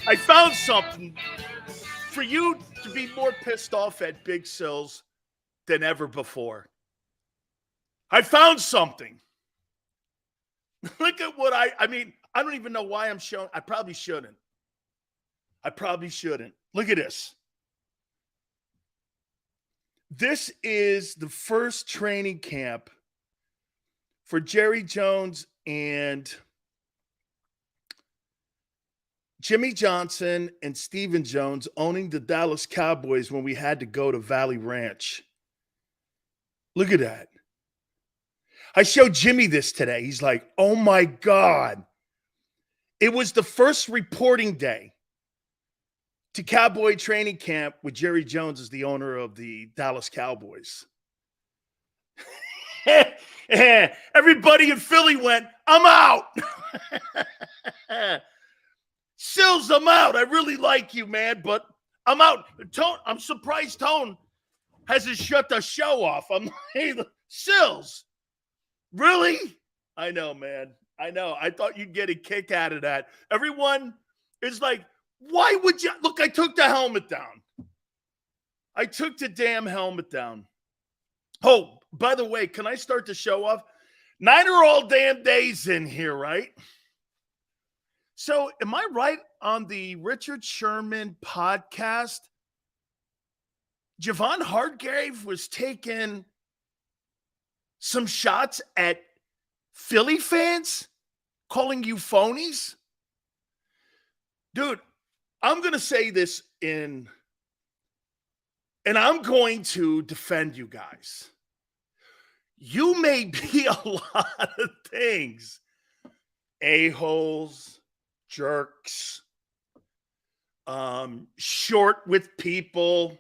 I found something for you to be more pissed off at Big Sills than ever before. I found something. Look at what I mean, I don't even know why I'm showing. I probably shouldn't. Look at this. This is the first training camp for Jerry Jones and Jimmy Johnson and Stephen Jones owning the Dallas Cowboys when we had to go to Valley Ranch. Look at that. I showed Jimmy this today. He's like, oh my God. It was the first reporting day to Cowboy training camp with Jerry Jones as the owner of the Dallas Cowboys. Everybody in Philly went, I'm out. Sills, I'm out. I really like you, man, but I'm out. I'm surprised Tone hasn't shut the show off. I'm like, Sills, really? I know, man. I know. I thought you'd get a kick out of that. Everyone is like, why would you? Look, I took the helmet down. I took the damn helmet down. Oh, by the way, can I start the show off? Niner all damn days in here, right? So am I right on the Richard Sherman podcast? Javon Hargrave was taking some shots at Philly fans, calling you phonies? Dude, I'm going to say this and I'm going to defend you guys. You may be a lot of things. A-holes, jerks, short with people,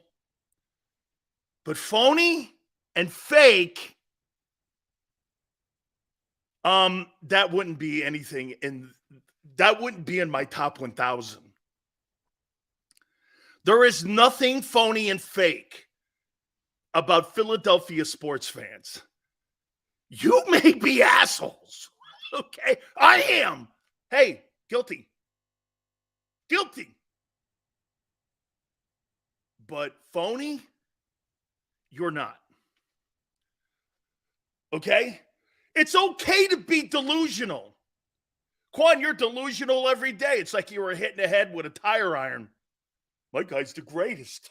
but phony and fake, that wouldn't be anything that wouldn't be in my top 1,000. There is nothing phony and fake about Philadelphia sports fans. You may be assholes. Okay? I am. Hey, guilty. But phony, you're not. Okay? It's okay to be delusional. Quan, you're delusional every day. It's like you were hitting the head with a tire iron. My guy's the greatest.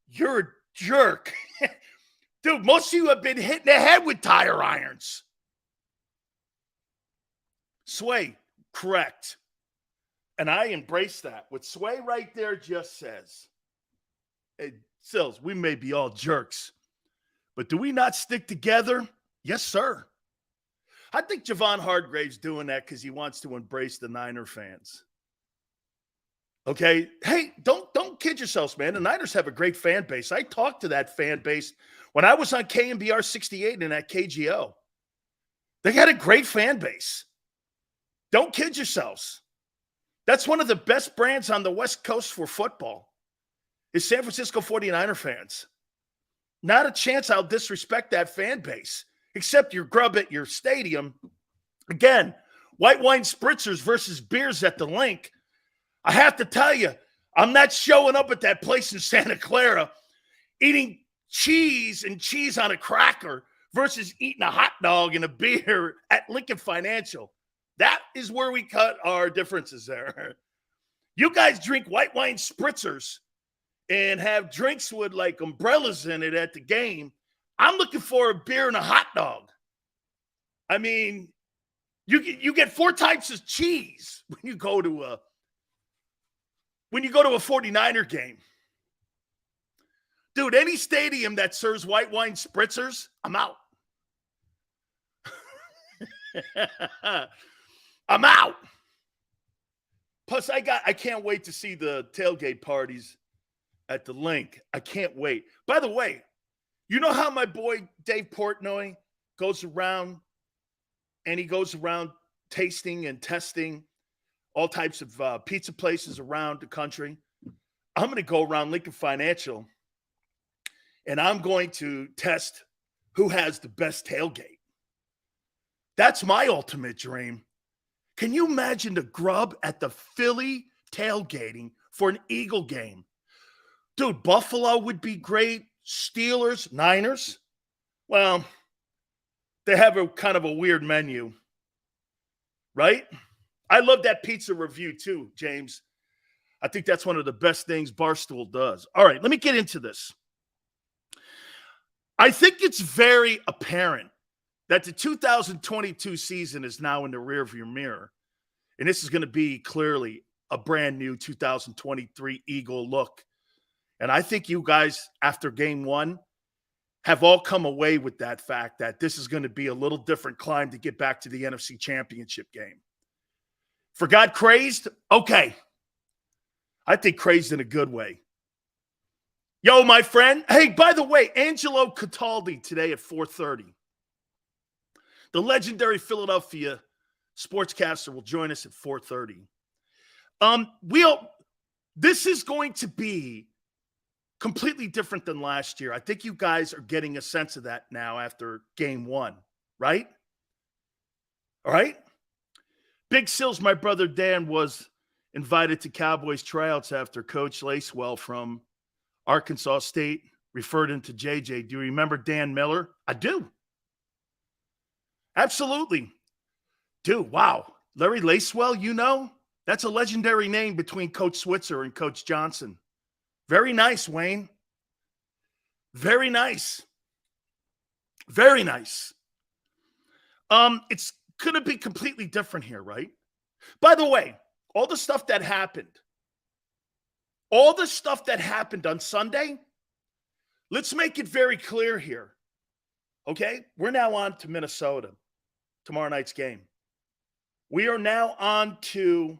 You're a jerk. Dude, most of you have been hitting the head with tire irons. Sway, correct. And I embrace that. What Sway right there just says, hey, Sills, we may be all jerks, but do we not stick together? Yes, sir. I think Javon Hargrave's doing that because he wants to embrace the Niner fans. Okay? Hey, don't kid yourselves, man. The Niners have a great fan base. I talked to that fan base when I was on KMBR 68 and at KGO. They got a great fan base. Don't kid yourselves. That's one of the best brands on the West Coast for football is San Francisco 49er fans. Not a chance I'll disrespect that fan base, except your grub at your stadium. Again, white wine spritzers versus beers at the Link. I have to tell you, I'm not showing up at that place in Santa Clara eating cheese and cheese on a cracker versus eating a hot dog and a beer at Lincoln Financial. That is where we cut our differences there. You guys drink white wine spritzers and have drinks with like umbrellas in it at the game. I'm looking for a beer and a hot dog. I mean, you get 4 types of cheese when you go to a 49er game. Dude, any stadium that serves white wine spritzers, I'm out. I'm out. Plus, I can't wait to see the tailgate parties at the Link. I can't wait. By the way, you know how my boy Dave Portnoy goes around and he goes around tasting and testing all types of pizza places around the country? I'm going to go around Lincoln Financial and I'm going to test who has the best tailgate. That's my ultimate dream. Can you imagine the grub at the Philly tailgating for an Eagle game. Dude, Buffalo would be great. Steelers, Niners. Well, they have a kind of a weird menu, right? I love that pizza review too, James. I think that's one of the best things Barstool does. All right, let me get into this. I think it's very apparent that the 2022 season is now in the rearview mirror. And this is going to be clearly a brand new 2023 Eagle look. And I think you guys, after game one, have all come away with that fact that this is going to be a little different climb to get back to the NFC Championship game. Forgot crazed? Okay. I think crazed in a good way. Yo, my friend. Hey, by the way, Angelo Cataldi today at 4:30. The legendary Philadelphia sportscaster will join us at 4:30. This is going to be completely different than last year. I think you guys are getting a sense of that now after game one, right? All right? Big Sills, my brother Dan, was invited to Cowboys tryouts after Coach Lacewell from Arkansas State referred him to JJ. Do you remember Dan Miller? I do. Absolutely. Dude, wow. Larry Lacewell, you know? That's a legendary name between Coach Switzer and Coach Johnson. Very nice, Wayne. Very nice. Very nice. It's going to be completely different here, right? By the way, all the stuff that happened on Sunday, let's make it very clear here. Okay? We're now on to Minnesota, tomorrow night's game. We are now on to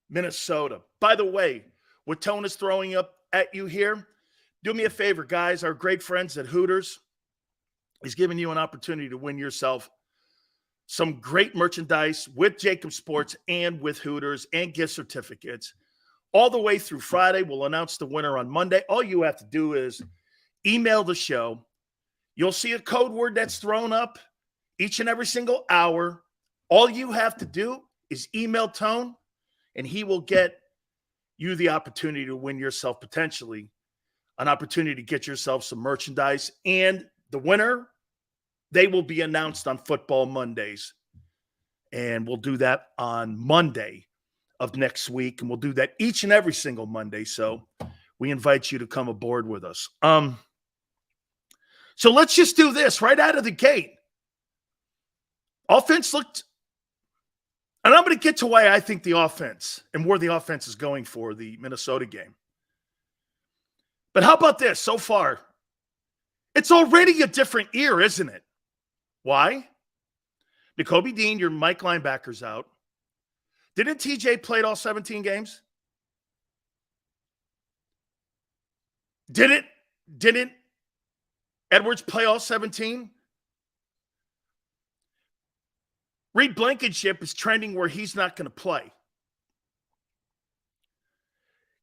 Minnesota. By the way, what Tone is throwing up at you here, do me a favor, guys. Our great friends at Hooters is giving you an opportunity to win yourself some great merchandise with JAKIB Sports and with Hooters and gift certificates all the way through Friday. We'll announce the winner on Monday. All you have to do is email the show. You'll see a code word that's thrown up each and every single hour. All you have to do is email Tone, and he will get you the opportunity to win yourself potentially an opportunity to get yourself some merchandise. And the winner, they will be announced on Football Mondays. And we'll do that on Monday of next week. And we'll do that each and every single Monday. So we invite you to come aboard with us. So let's just do this right out of the gate. Offense looked, and I'm going to get to why I think the offense and where the offense is going for the Minnesota game. But how about this so far? It's already a different year, isn't it? Why? Nakobe Dean, your Mike linebacker's out. Didn't TJ play all 17 games? Didn't Edwards play all 17? Reed Blankenship is trending where he's not going to play.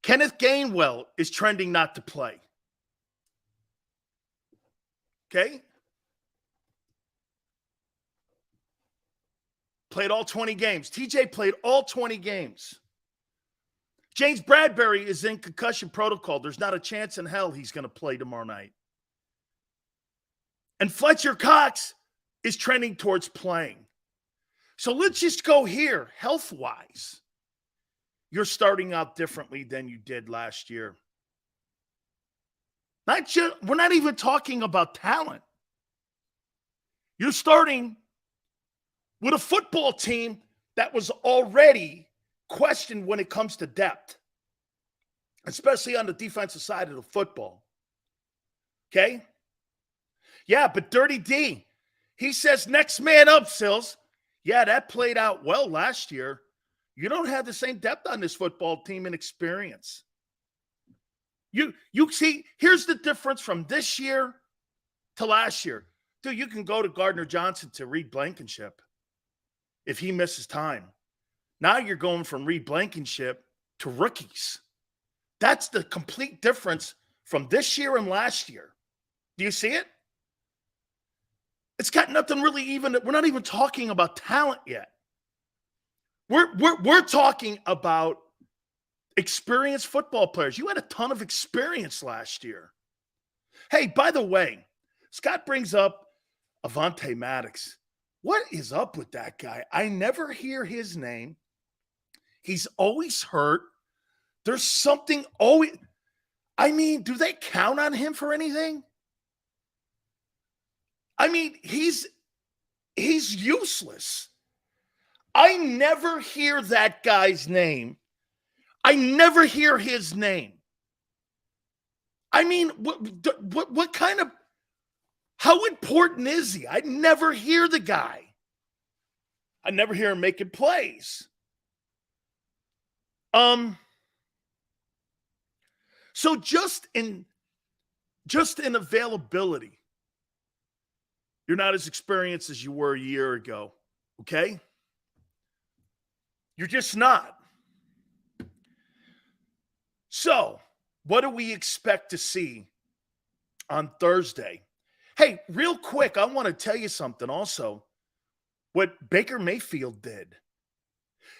Kenneth Gainwell is trending not to play. Okay? Played all 20 games. TJ played all 20 games. James Bradbury is in concussion protocol. There's not a chance in hell he's going to play tomorrow night. And Fletcher Cox is trending towards playing. So let's just go here, health-wise. You're starting out differently than you did last year. We're not even talking about talent. You're starting with a football team that was already questioned when it comes to depth, especially on the defensive side of the football. Okay? Yeah, but Dirty D, he says next man up, Sills. Yeah, that played out well last year. You don't have the same depth on this football team and experience. You see, here's the difference from this year to last year. Dude, you can go to Gardner Johnson to Reed Blankenship if he misses time. Now you're going from Reed Blankenship to rookies. That's the complete difference from this year and last year. Do you see it? It's got nothing really even, we're not even talking about talent yet. We're talking about experienced football players. You had a ton of experience last year. Hey, by the way, Scott brings up Avonte Maddox. What is up with that guy? I never hear his name. He's always hurt. There's something always. I mean, do they count on him for anything? I mean, he's useless. I never hear that guy's name. I never hear his name. I mean, what kind of, how important is he? I never hear the guy. I never hear him making plays. So just in availability, you're not as experienced as you were a year ago, okay? You're just not. So, what do we expect to see on Thursday? Hey, real quick, I want to tell you something also. What Baker Mayfield did.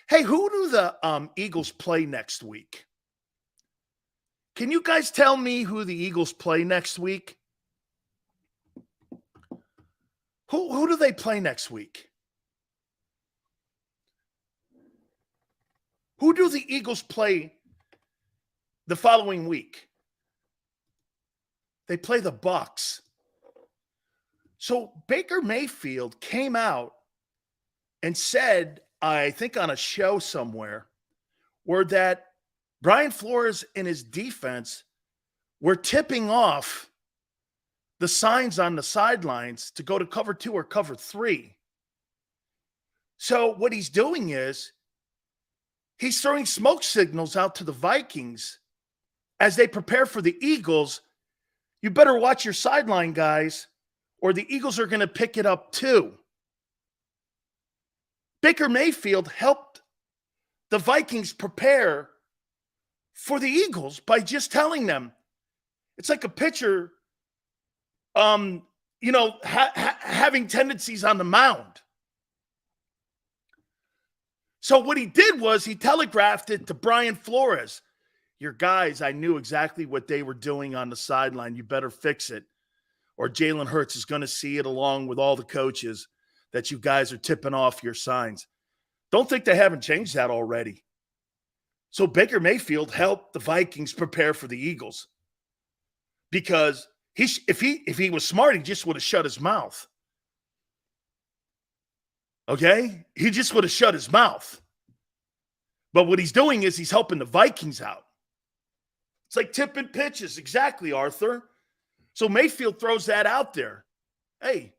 Hey, who do the Eagles play next week? Can you guys tell me who the Eagles play next week? Who do they play next week? Who do the Eagles play the following week? They play the Bucs. So Baker Mayfield came out and said, I think on a show somewhere, where that Brian Flores and his defense were tipping off the signs on the sidelines to go to cover 2 or cover 3. So what he's doing is he's throwing smoke signals out to the Vikings as they prepare for the Eagles. You better watch your sideline, guys, or the Eagles are going to pick it up too. Baker Mayfield helped the Vikings prepare for the Eagles by just telling them. It's like a pitcher, having tendencies on the mound. So what he did was he telegraphed it to Brian Flores. Your guys, I knew exactly what they were doing on the sideline. You better fix it, or Jalen Hurts is going to see it along with all the coaches that you guys are tipping off your signs. Don't think they haven't changed that already. So Baker Mayfield helped the Vikings prepare for the Eagles, because if he was smart, he just would have shut his mouth. Okay? He just would have shut his mouth. But what he's doing is he's helping the Vikings out. It's like tipping pitches. Exactly, Arthur. So Mayfield throws that out there. Hey,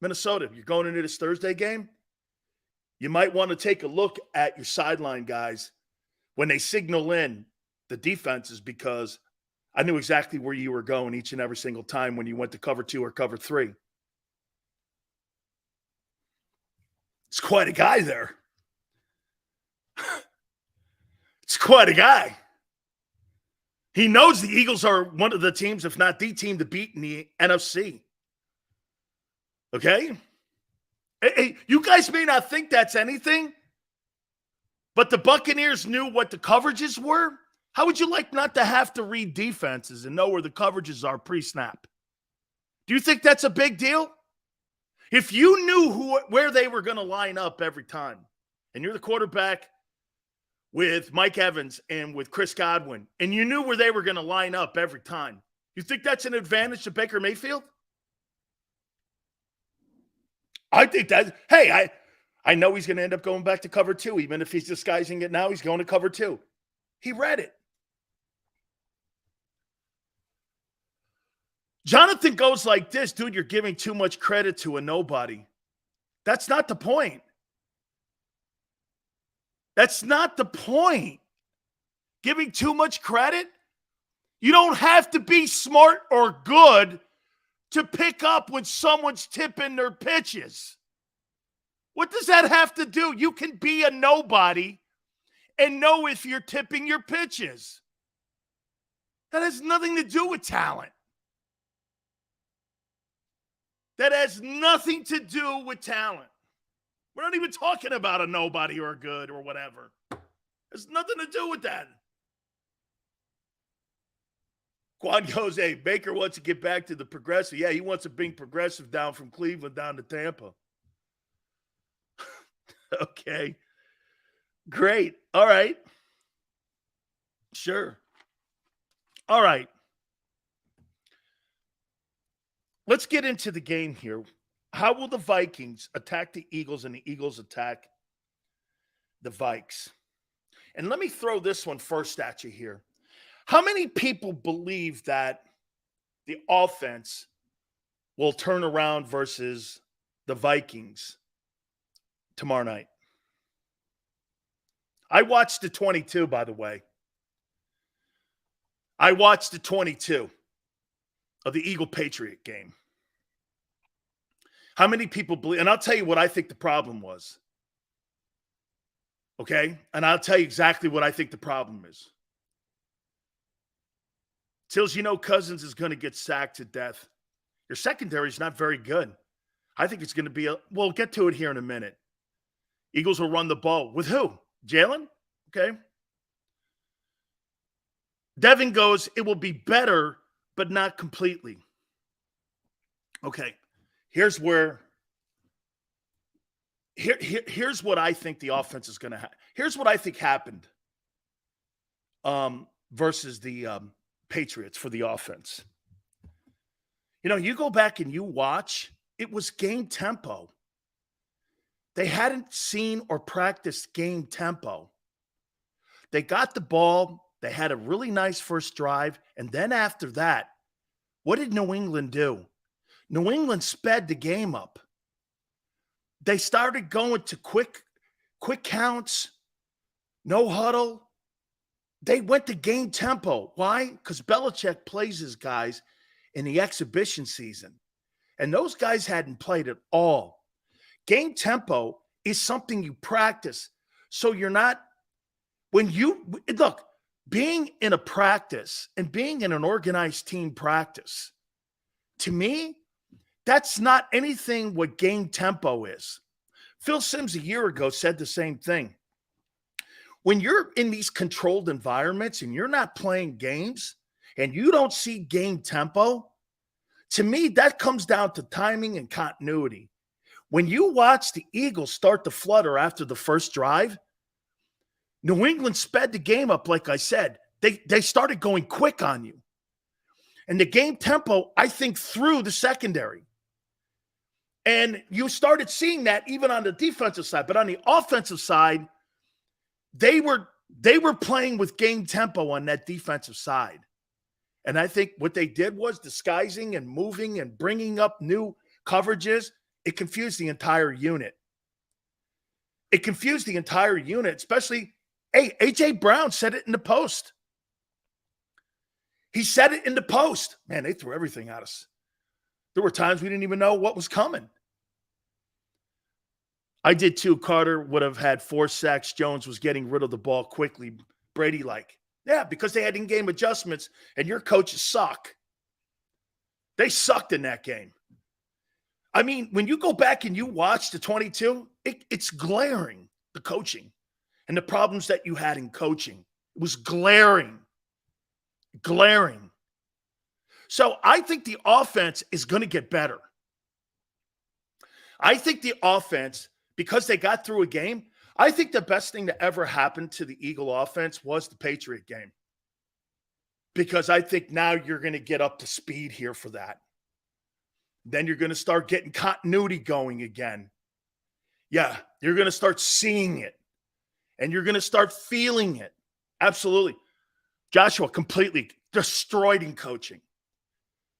Minnesota, you're going into this Thursday game? You might want to take a look at your sideline guys when they signal in the defenses, because I knew exactly where you were going each and every single time when you went to cover 2 or cover 3. It's quite a guy there. It's quite a guy. He knows the Eagles are one of the teams, if not the team, to beat in the NFC. Okay? Hey, you guys may not think that's anything, but the Buccaneers knew what the coverages were. How would you like not to have to read defenses and know where the coverages are pre-snap? Do you think that's a big deal? If you knew where they were going to line up every time, and you're the quarterback with Mike Evans and with Chris Godwin, and you knew where they were going to line up every time, you think that's an advantage to Baker Mayfield? I think that, hey, I know he's going to end up going back to cover 2. Even if he's disguising it now, he's going to cover 2. He read it. Jonathan goes like this, dude, you're giving too much credit to a nobody. That's not the point. That's not the point. Giving too much credit? You don't have to be smart or good to pick up when someone's tipping their pitches. What does that have to do? You can be a nobody and know if you're tipping your pitches. That has nothing to do with talent. That has nothing to do with talent. We're not even talking about a nobody or a good or whatever. There's nothing to do with that. Quan goes, hey, Baker wants to get back to the progressive. Yeah, he wants to bring progressive down from Cleveland down to Tampa. Okay. Great. All right. Sure. All right. Let's get into the game here. How will the Vikings attack the Eagles and the Eagles attack the Vikes? And let me throw this one first at you here. How many people believe that the offense will turn around versus the Vikings tomorrow night? I watched the 22, by the way. I watched the 22 of the Eagle-Patriot game. How many people believe? And I'll tell you what I think the problem was. Okay? And I'll tell you exactly what I think the problem is. Tills, you know Cousins is going to get sacked to death. Your secondary is not very good. I think it's going to be we'll get to it here in a minute. Eagles will run the ball. With who? Jalen? Okay. Devin goes, it will be better, but not completely. Okay. Here's what I think the offense is going to have. Here's what I think happened versus the Patriots for the offense. You go back and you watch, it was game tempo. They hadn't seen or practiced game tempo. They got the ball. They had a really nice first drive. And then after that, what did New England do? New England sped the game up. They started going to quick counts, no huddle. They went to game tempo. Why? Because Belichick plays his guys in the exhibition season. And those guys hadn't played at all. Game tempo is something you practice. So you're not, being in a practice and being in an organized team practice, to me, that's not anything what game tempo is. Phil Simms a year ago said the same thing. When you're in these controlled environments and you're not playing games and you don't see game tempo, to me, that comes down to timing and continuity. When you watch the Eagles start to flutter after the first drive, New England sped the game up, like I said. They started going quick on you. And the game tempo, I think, through the secondary. And you started seeing that even on the defensive side. But on the offensive side, they were playing with game tempo on that defensive side. And I think what they did was disguising and moving and bringing up new coverages. It confused the entire unit. Especially, A.J. Brown said it in the post. He said it in the post. Man, they threw everything at us. There were times we didn't even know what was coming. I did too. Carter would have had 4 sacks. Jones was getting rid of the ball quickly. Brady-like. Yeah, because they had in-game adjustments, and your coaches suck. They sucked in that game. I mean, when you go back and you watch the 22, it's glaring, the coaching and the problems that you had in coaching. It was glaring. So I think the offense is going to get better. I think the offense, because they got through a game, I think the best thing that ever happened to the Eagle offense was the Patriot game. Because I think now you're going to get up to speed here for that. Then you're going to start getting continuity going again. Yeah, you're going to start seeing it. And you're going to start feeling it. Absolutely. Joshua completely destroyed in coaching.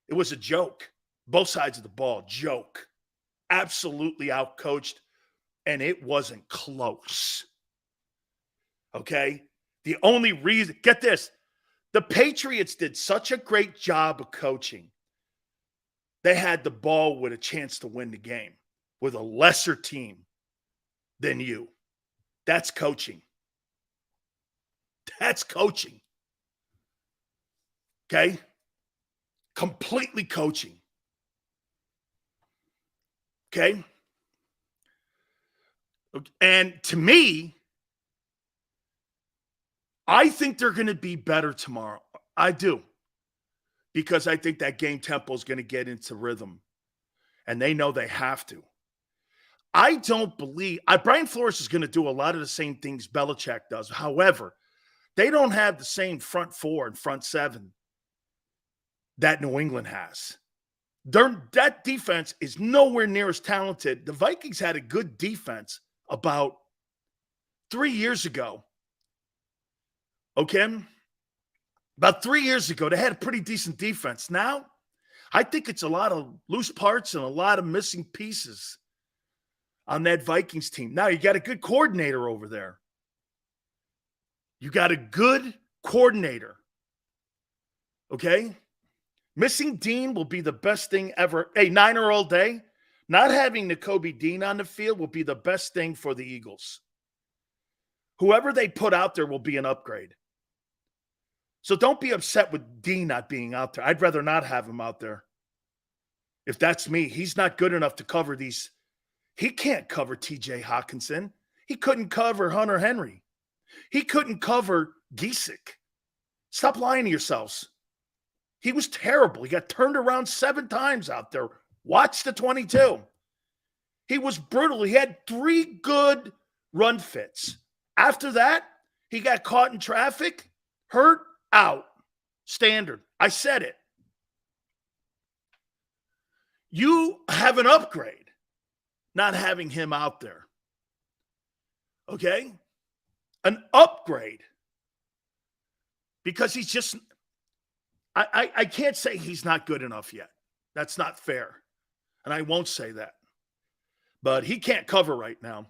It was a joke. Both sides of the ball, joke. Absolutely outcoached. And it wasn't close. Okay? The only reason, get this, the Patriots did such a great job of coaching. They had the ball with a chance to win the game with a lesser team than you. That's coaching. That's coaching. Okay? Completely coaching. Okay? And to me, I think they're going to be better tomorrow. I do. because I think that game tempo is going to get into rhythm, and they know they have to. I don't believe Brian Flores is going to do a lot of the same things Belichick does. However, they don't have the same front four and front seven that New England has. That defense is nowhere near as talented. The Vikings had a good defense about 3 years ago. Okay? About 3 years ago, they had a pretty decent defense. Now, I think it's a lot of loose parts and a lot of missing pieces on that Vikings team. Now, you got a good coordinator over there. You got a good coordinator. Okay? Missing Dean will be the best thing ever. Hey, Niner all day. Not having Nakobe Dean on the field will be the best thing for the Eagles. Whoever they put out there will be an upgrade. So don't be upset with Dean not being out there. I'd rather not have him out there. If that's me, he's not good enough to cover these. He can't cover TJ Hawkinson. He couldn't cover Hunter Henry. He couldn't cover Giesick. Stop lying to yourselves. He was terrible. He got turned around 7 times out there. Watch the 22. He was brutal. He had 3 good run fits. After that, he got caught in traffic, hurt, out. Standard. I said it. You have an upgrade not having him out there. Okay? An upgrade. Because he's just, I can't say he's not good enough yet. That's not fair. And I won't say that. But he can't cover right now.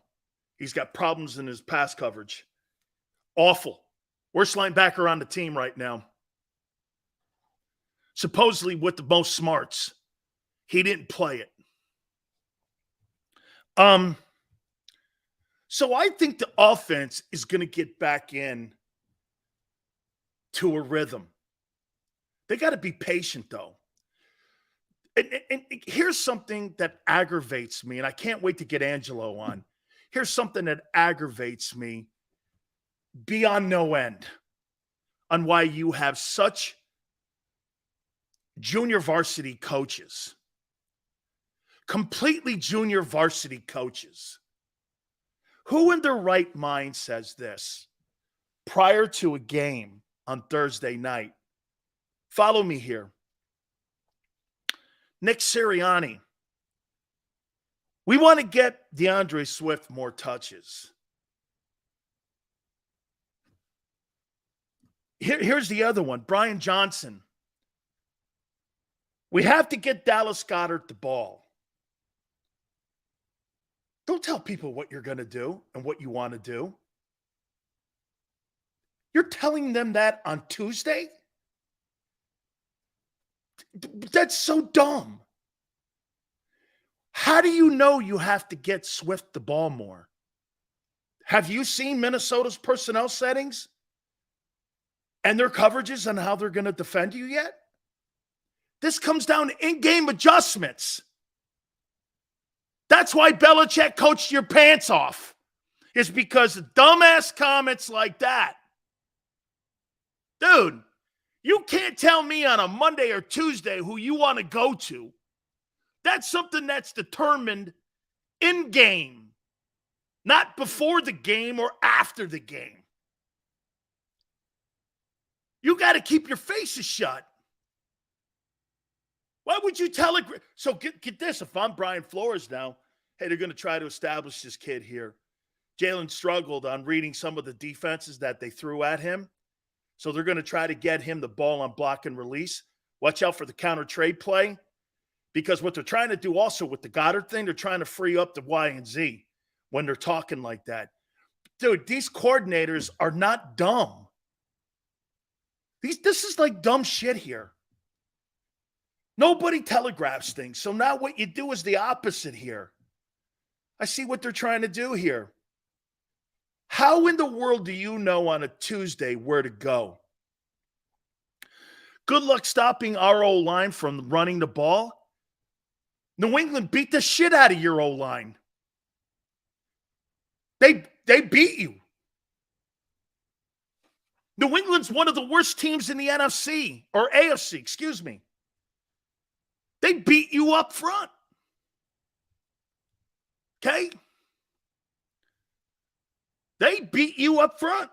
He's got problems in his pass coverage. Awful. Worst linebacker on the team right now. Supposedly with the most smarts. He didn't play it. So I think the offense is going to get back in to a rhythm. They got to be patient, though. And here's something that aggravates me, and I can't wait to get Angelo on. Here's something that aggravates me beyond no end on why you have such junior varsity coaches. Completely junior varsity coaches. Who in their right mind says this prior to a game on Thursday night? Follow me here. Nick Sirianni. We want to get DeAndre Swift more touches. Here's the other one. Brian Johnson. We have to get Dallas Goedert the ball. Don't tell people what you're going to do and what you want to do. You're telling them that on Tuesday? That's so dumb. How do you know you have to get Swift the ball more? Have you seen Minnesota's personnel settings and their coverages and how they're going to defend you yet? This comes down to in-game adjustments. That's why Belichick coached your pants off. Is because of dumbass comments like that. Dude, you can't tell me on a Monday or Tuesday who you want to go to. That's something that's determined in-game, not before the game or after the game. You got to keep your faces shut. Why would you tell it? So get this. If I'm Brian Flores now, hey, they're going to try to establish this kid here. Jalen struggled on reading some of the defenses that they threw at him. So they're going to try to get him the ball on block and release. Watch out for the counter trade play. Because what they're trying to do also with the Goddard thing, they're trying to free up the Y and Z when they're talking like that. Dude, these coordinators are not dumb. This is like dumb shit here. Nobody telegraphs things. So now what you do is the opposite here. I see what they're trying to do here. How in the world do you know on a Tuesday where to go? Good luck stopping our O-line from running the ball. New England beat the shit out of your O-line. They beat you. New England's one of the worst teams in the NFC, or AFC, excuse me. They beat you up front. Okay? They beat you up front.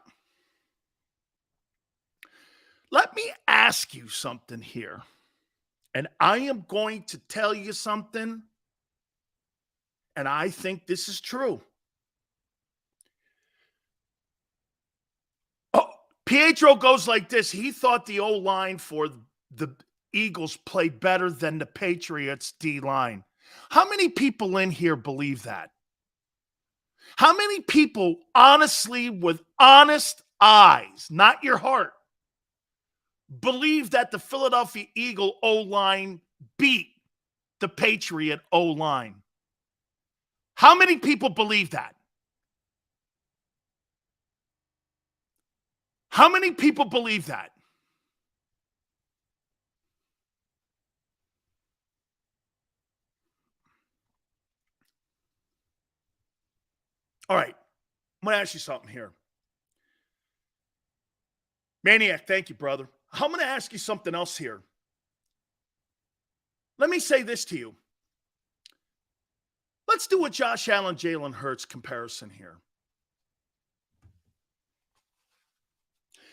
Let me ask you something here. And I am going to tell you something, and I think this is true. Oh, Pietro goes like this. He thought the O-line for the Eagles played better than the Patriots D-line. How many people in here believe that? How many people honestly, with honest eyes, not your heart, believe that the Philadelphia Eagle O-line beat the Patriot O-line? How many people believe that? How many people believe that? All right. I'm going to ask you something here. Maniac, thank you, brother. I'm going to ask you something else here. Let me say this to you. Let's do a Josh Allen, Jalen Hurts comparison here.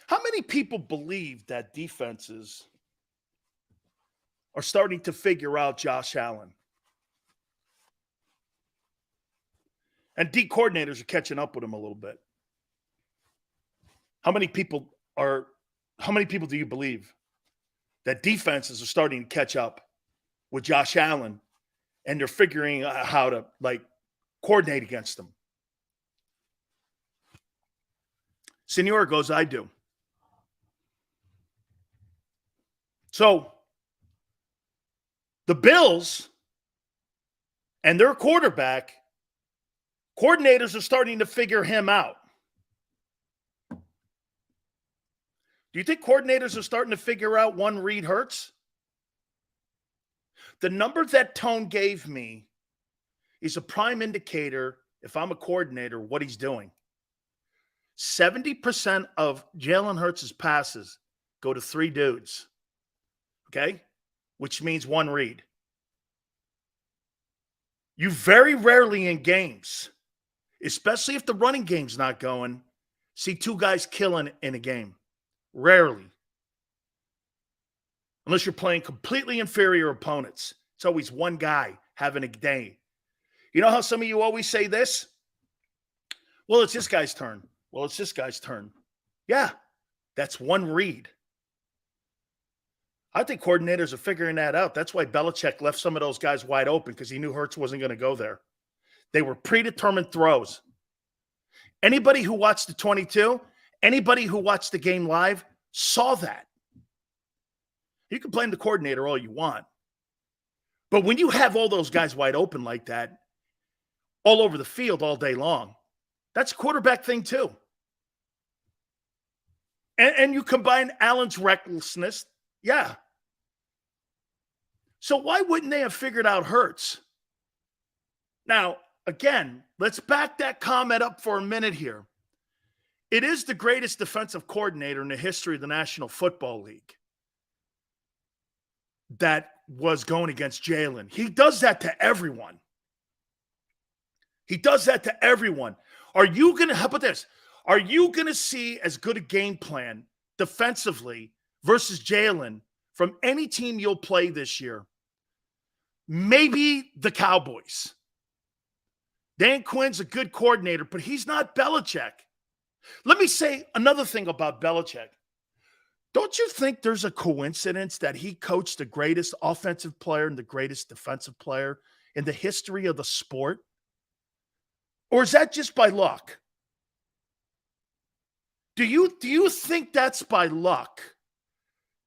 How many people believe that defenses are starting to figure out Josh Allen? And D coordinators are catching up with him a little bit. How many people do you believe that defenses are starting to catch up with Josh Allen and they're figuring out how to coordinate against him? Senor goes, I do. So the Bills and their quarterback, coordinators are starting to figure him out. Do you think coordinators are starting to figure out one read Hurts? The number that Tone gave me is a prime indicator, if I'm a coordinator, what he's doing. 70% of Jalen Hurts' passes go to three dudes, okay? Which means one read. You very rarely in games, especially if the running game's not going, see two guys killing in a game. Rarely. Unless you're playing completely inferior opponents. It's always one guy having a day. You know how some of you always say this? Well, it's this guy's turn. Well, it's this guy's turn. Yeah, that's one read. I think coordinators are figuring that out. That's why Belichick left some of those guys wide open, because he knew Hurts wasn't going to go there. They were predetermined throws. Anybody who watched the 22, anybody who watched the game live saw that. You can blame the coordinator all you want. But when you have all those guys wide open like that, all over the field all day long, that's a quarterback thing too. And you combine Allen's recklessness, yeah. So why wouldn't they have figured out Hurts? Now, again, let's back that comment up for a minute here. It is the greatest defensive coordinator in the history of the National Football League that was going against Jalen. He does that to everyone. He does that to everyone. Are you going to, how about this? Are you going to see as good a game plan defensively versus Jalen from any team you'll play this year? Maybe the Cowboys. Dan Quinn's a good coordinator, but he's not Belichick. Let me say another thing about Belichick. Don't you think there's a coincidence that he coached the greatest offensive player and the greatest defensive player in the history of the sport? Or is that just by luck? Do you think that's by luck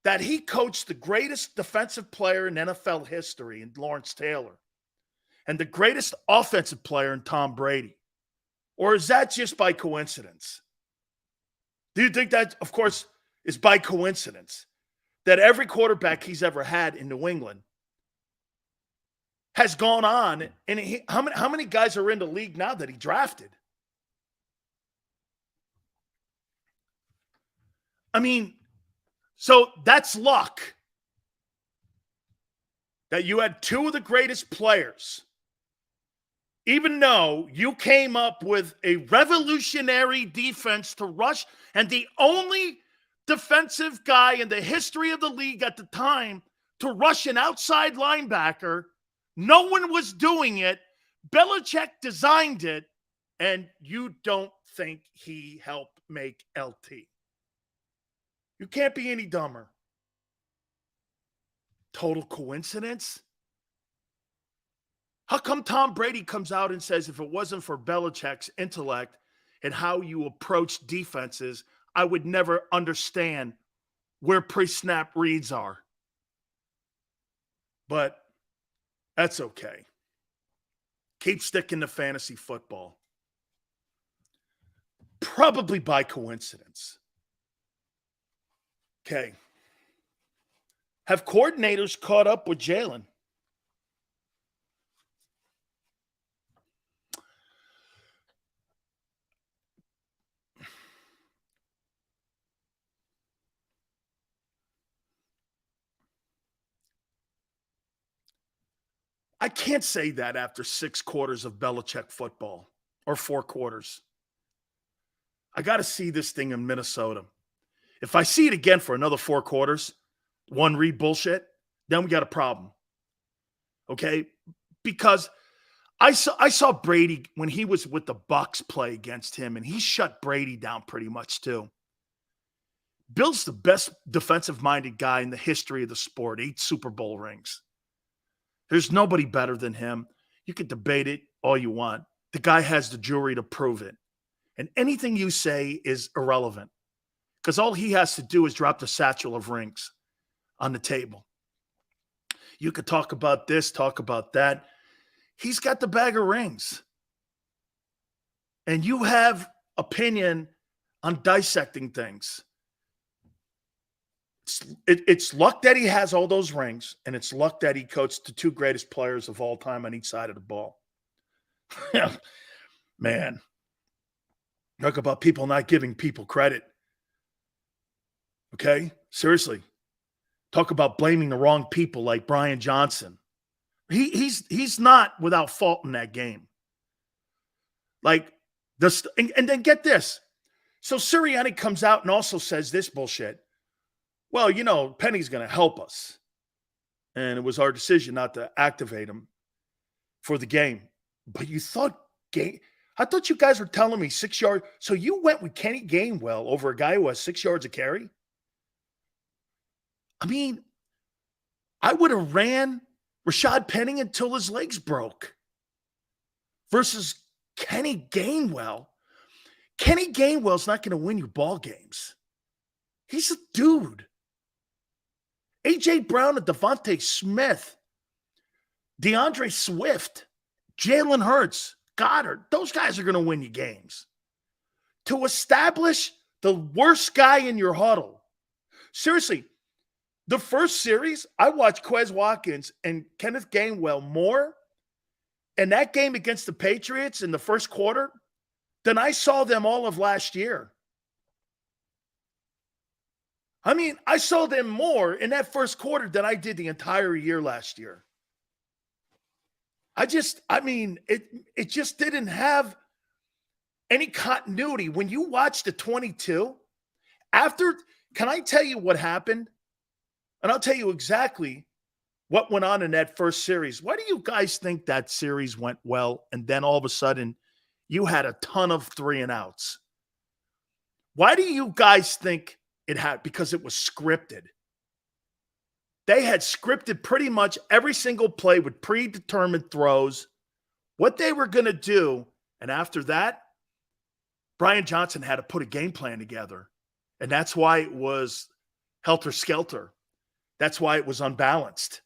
that he coached the greatest defensive player in NFL history in Lawrence Taylor and the greatest offensive player in Tom Brady? Or is that just by coincidence? Do you think that, of course, is by coincidence that every quarterback he's ever had in New England has gone on, and how many guys are in the league now that he drafted? I mean, so that's luck that you had two of the greatest players, even though you came up with a revolutionary defense to rush, and the only defensive guy in the history of the league at the time to rush an outside linebacker. No one was doing it. Belichick designed it, and you don't think he helped make LT. You can't be any dumber. Total coincidence? How come Tom Brady comes out and says, if it wasn't for Belichick's intellect and how you approach defenses, I would never understand where pre-snap reads are? But that's okay. Keep sticking to fantasy football. Probably by coincidence. Okay. Have coordinators caught up with Jalen? I can't say that after 6 quarters of Belichick football or 4 quarters. I got to see this thing in Minnesota. If I see it again for another 4 quarters, one read bullshit, then we got a problem. Okay? Because I saw Brady when he was with the Bucks play against him, and he shut Brady down pretty much too. Bill's the best defensive-minded guy in the history of the sport. 8 Super Bowl rings. There's nobody better than him. You can debate it all you want. The guy has the jury to prove it. And anything you say is irrelevant because all he has to do is drop the satchel of rings on the table. You could talk about this, talk about that. He's got the bag of rings. And you have opinion on dissecting things. It's luck that he has all those rings, and it's luck that he coached the 2 greatest players of all time on each side of the ball. Man, talk about people not giving people credit. Okay? Seriously. Talk about blaming the wrong people like Brian Johnson. He's not without fault in that game. Like, and then get this. So Sirianni comes out and also says this bullshit. Well, you know, Penny's going to help us. And it was our decision not to activate him for the game. But you thought I thought you guys were telling me 6 yards. So you went with Kenny Gainwell over a guy who has 6 yards of carry? I mean, I would have ran Rashad Penny until his legs broke versus Kenny Gainwell. Kenny Gainwell's not going to win you ball games. He's a dude. A.J. Brown and Devontae Smith, DeAndre Swift, Jalen Hurts, Goddard, those guys are going to win you games. To establish the worst guy in your huddle. Seriously, the first series, I watched Quez Watkins and Kenneth Gainwell more in that game against the Patriots in the first quarter than I saw them all of last year. I mean, I saw them more in that first quarter than I did the entire year last year. It just didn't have any continuity. When you watch the 22, can I tell you what happened? And I'll tell you exactly what went on in that first series. Why do you guys think that series went well and then all of a sudden you had a ton of 3-and-outs? Why do you guys think it had? Because it was scripted. They had scripted pretty much every single play with predetermined throws, what they were going to do. And after that, Brian Johnson had to put a game plan together. And that's why it was helter-skelter. That's why it was unbalanced.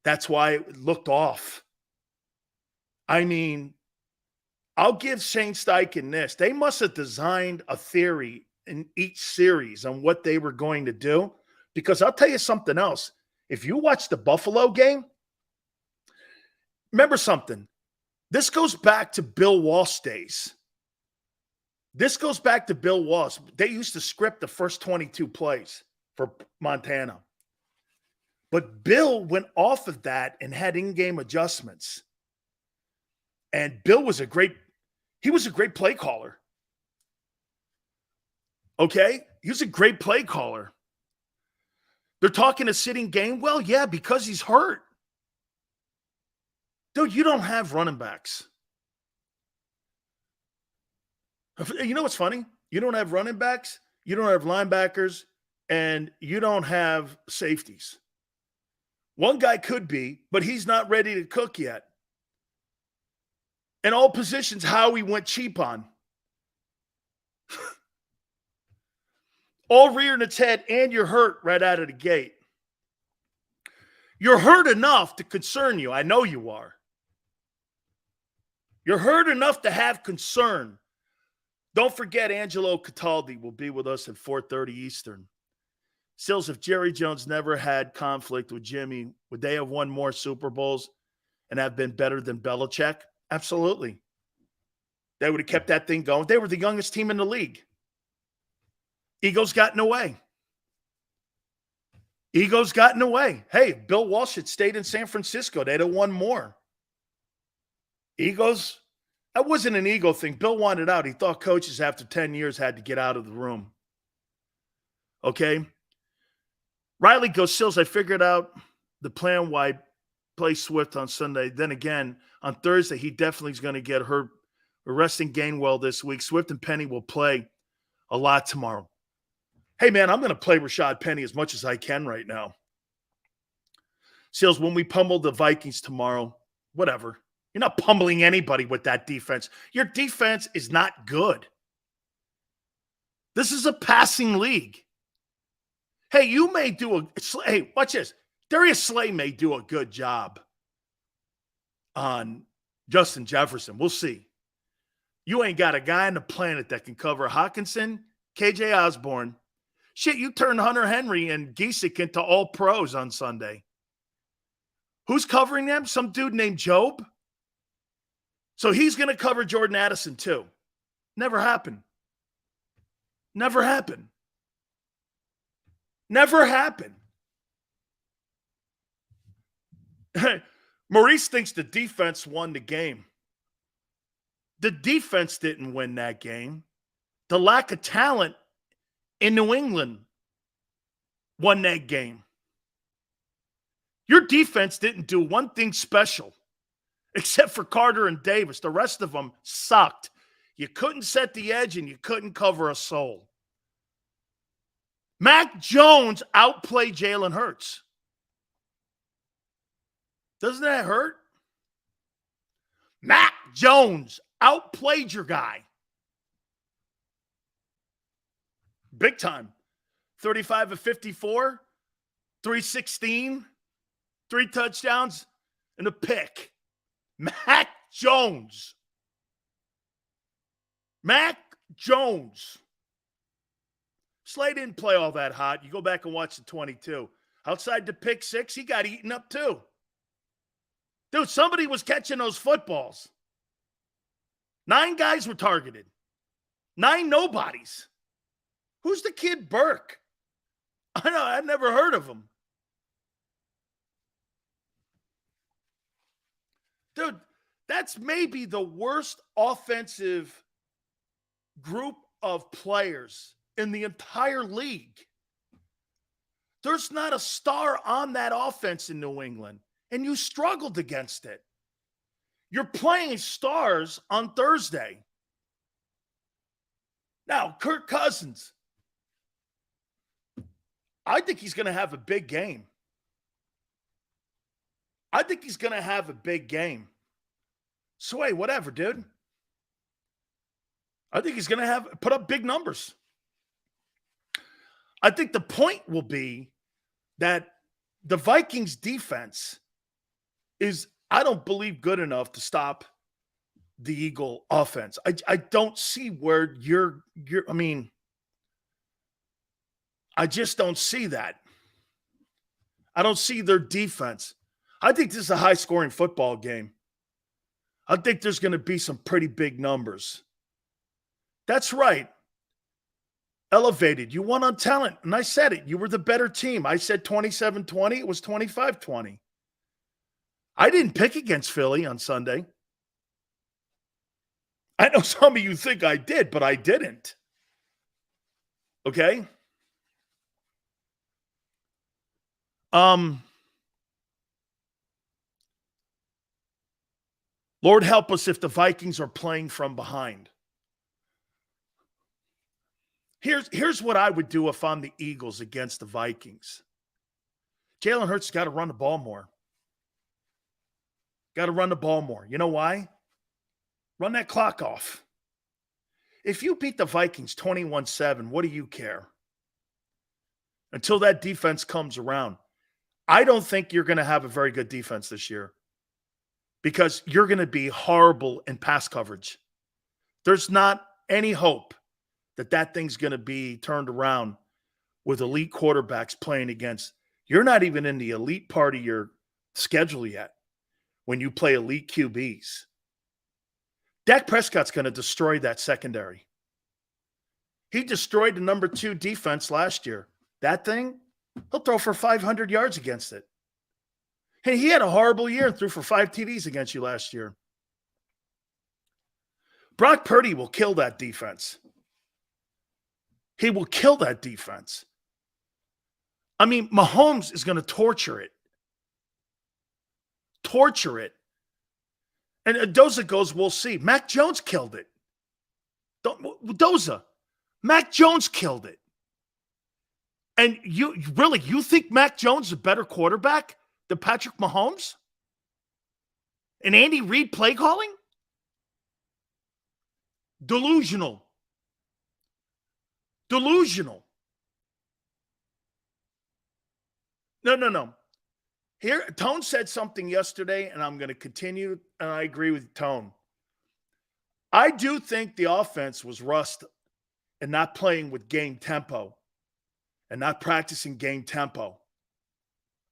That's why it looked off. I mean, I'll give Shane Steichen this. They must have designed a theory in each series on what they were going to do. Because I'll tell you something else. If you watch the Buffalo game, remember something. This goes back to Bill Walsh days. This goes back to Bill Walsh. They used to script the first 22 plays for Montana. But Bill went off of that and had in-game adjustments. And Bill was a great play caller. Okay? He was a great play caller. They're talking a sitting game. Well, yeah, because he's hurt. Dude, you don't have running backs. You know what's funny? You don't have running backs, you don't have linebackers, and you don't have safeties. One guy could be, but he's not ready to cook yet. In all positions, Howie went cheap on. All rearing its head, and you're hurt right out of the gate. You're hurt enough to concern you. I know you are. You're hurt enough to have concern. Don't forget, Angelo Cataldi will be with us at 4:30 Eastern. Sills, if Jerry Jones never had conflict with Jimmy, would they have won more Super Bowls and have been better than Belichick? Absolutely. They would have kept that thing going. They were the youngest team in the league. Egos got in the way. Egos got in the way. Hey, Bill Walsh had stayed in San Francisco. They'd have won more. Egos, that wasn't an ego thing. Bill wanted out. He thought coaches after 10 years had to get out of the room. Okay? Riley goes, Sills, I figured out the plan why play Swift on Sunday. Then again, on Thursday, he definitely is going to get hurt. We're resting Gainwell this week. Swift and Penny will play a lot tomorrow. Hey, man, I'm going to play Rashad Penny as much as I can right now. Sills, when we pummel the Vikings tomorrow, whatever. You're not pummeling anybody with that defense. Your defense is not good. This is a passing league. Hey, you may do hey, watch this. Darius Slay may do a good job on Justin Jefferson. We'll see. You ain't got a guy on the planet that can cover Hawkinson, KJ Osborne. Shit, you turned Hunter Henry and Giesick into all pros on Sunday. Who's covering them? Some dude named Job? So he's going to cover Jordan Addison too. Never happened. Never happened. Never happened. Maurice thinks the defense won the game. The defense didn't win that game. The lack of talent in New England won that game. Your defense didn't do one thing special, except for Carter and Davis. The rest of them sucked. You couldn't set the edge and you couldn't cover a soul. Mac Jones outplayed Jalen Hurts. Doesn't that hurt? Mac Jones outplayed your guy. Big time. 35 of 54, 316, 3 touchdowns, and a pick. Mac Jones. Mac Jones. Slay didn't play all that hot. You go back and watch the 22. Outside the pick 6, he got eaten up too. Dude, somebody was catching those footballs. 9 guys were targeted. 9 nobodies. Who's the kid Burke? I know, I've never heard of him. Dude, that's maybe the worst offensive group of players in the entire league. There's not a star on that offense in New England, and you struggled against it. You're playing stars on Thursday. Now, Kirk Cousins, I think he's going to have a big game. I think he's going to have a big game. Sway, whatever, dude. I think he's going to put up big numbers. I think the point will be that the Vikings defense is, I don't believe, good enough to stop the Eagle offense. I don't see where I just don't see that. I don't see their defense. I think this is a high-scoring football game. I think there's going to be some pretty big numbers. That's right. Elevated. You won on talent. And I said it. You were the better team. I said 27-20. It was 25-20. I didn't pick against Philly on Sunday. I know some of you think I did, but I didn't. Okay? Lord help us if the Vikings are playing from behind. Here's what I would do if I'm the Eagles against the Vikings. Jalen Hurts got to run the ball more. Got to run the ball more. You know why? Run that clock off. If you beat the Vikings 21-7, what do you care? Until that defense comes around. I don't think you're going to have a very good defense this year because you're going to be horrible in pass coverage. There's not any hope that thing's going to be turned around with elite quarterbacks playing against. You're not even in the elite part of your schedule yet when you play elite QBs. Dak Prescott's going to destroy that secondary. He destroyed the number 2 defense last year. That thing, he'll throw for 500 yards against it. Hey, he had a horrible year and threw for 5 TDs against you last year. Brock Purdy will kill that defense. He will kill that defense. I mean, Mahomes is going to torture it. Torture it. And Doza goes, we'll see. Mac Jones killed it. Doza, Mac Jones killed it. And you think Mac Jones is a better quarterback than Patrick Mahomes? And Andy Reid play calling? Delusional. Delusional. No. Here, Tone said something yesterday, and I'm going to continue, and I agree with Tone. I do think the offense was rust and not playing with game tempo and not practicing game tempo.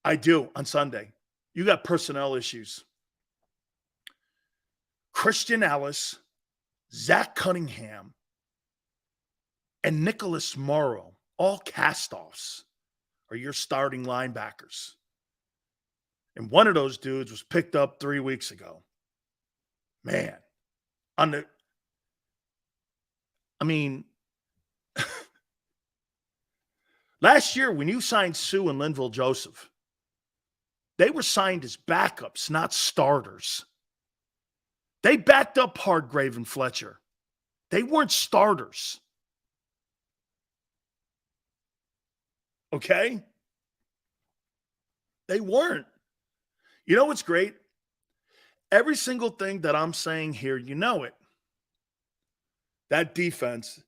I do on Sunday. You got personnel issues. Christian Ellis, Zach Cunningham, and Nicholas Morrow, all cast-offs, are your starting linebackers. And one of those dudes was picked up 3 weeks ago. Man, last year when you signed Sue and Linville Joseph, they were signed as backups, not starters. They backed up Hardgrave and Fletcher. They weren't starters. Okay? They weren't. You know what's great? Every single thing that I'm saying here, you know it. That defense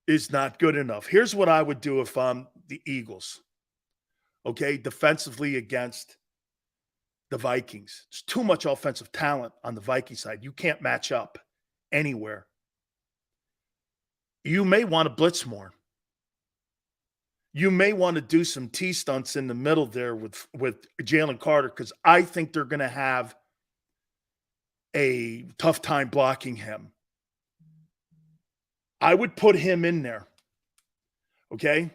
is not good enough. Here's what I would do if I'm the Eagles. Okay? Defensively against the Vikings. There's too much offensive talent on the Viking side. You can't match up anywhere. You may want to blitz more. You may want to do some T-stunts in the middle there with Jalen Carter because I think they're going to have a tough time blocking him. I would put him in there. Okay?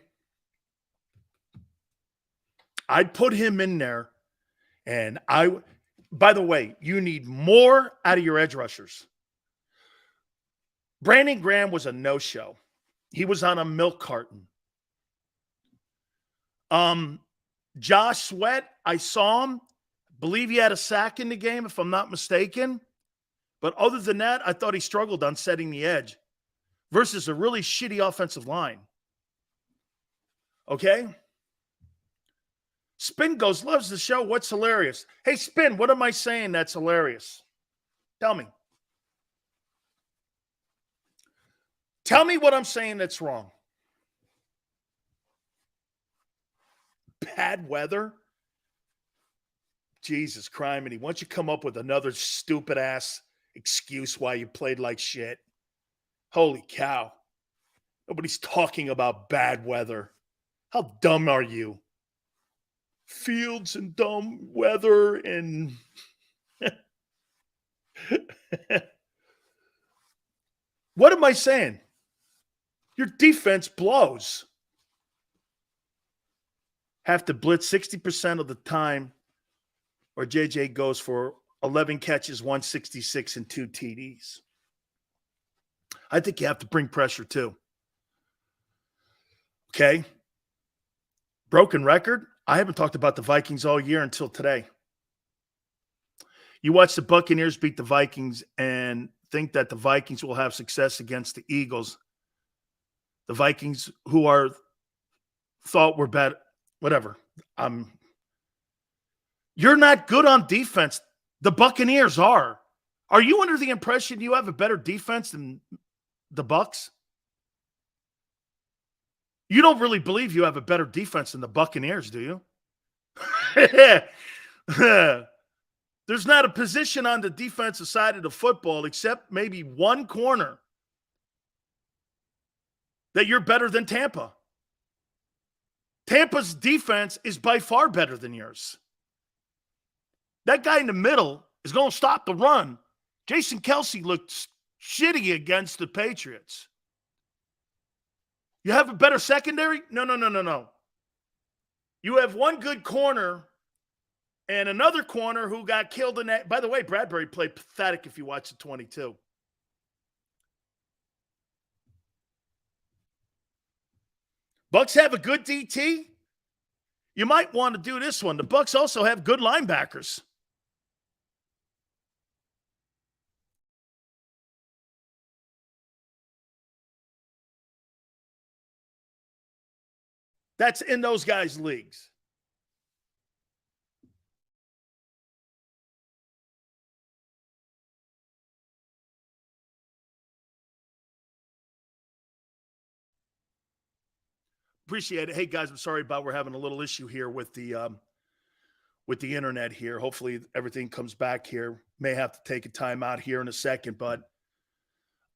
I'd put him in there. And by the way, you need more out of your edge rushers. Brandon Graham was a no-show. He was on a milk carton. Josh Sweat, I saw him. Believe he had a sack in the game, if I'm not mistaken. But other than that, I thought he struggled on setting the edge versus a really shitty offensive line. Okay? Spin goes, loves the show. What's hilarious? Hey, Spin, what am I saying that's hilarious? Tell me. Tell me what I'm saying that's wrong. Bad weather? Jesus criminy. Why don't you come up with another stupid-ass excuse why you played like shit? Holy cow. Nobody's talking about bad weather. How dumb are you? Fields and dumb weather and what am I saying? Your defense blows. Have to blitz 60% of the time, or JJ goes for 11 catches, 166, and 2 TDs. I think you have to bring pressure too. Okay? Broken record. I haven't talked about the Vikings all year until today. You watch the Buccaneers beat the Vikings and think that the Vikings will have success against the Eagles. The Vikings, who are thought were bad, whatever. You're not good on defense. The Buccaneers are. Are you under the impression you have a better defense than the Bucs? You don't really believe you have a better defense than the Buccaneers, do you? There's not a position on the defensive side of the football except maybe one corner that you're better than Tampa. Tampa's defense is by far better than yours. That guy in the middle is going to stop the run. Jason Kelce looked shitty against the Patriots. You have a better secondary? No. You have one good corner and another corner who got killed in that. By the way, Bradbury played pathetic if you watch the 22. Bucs have a good DT. You might want to do this one. The Bucs also have good linebackers. That's in those guys' leagues. Appreciate it. Hey guys, I'm sorry about we're having a little issue here with the internet here. Hopefully everything comes back here. May have to take a time out here in a second, but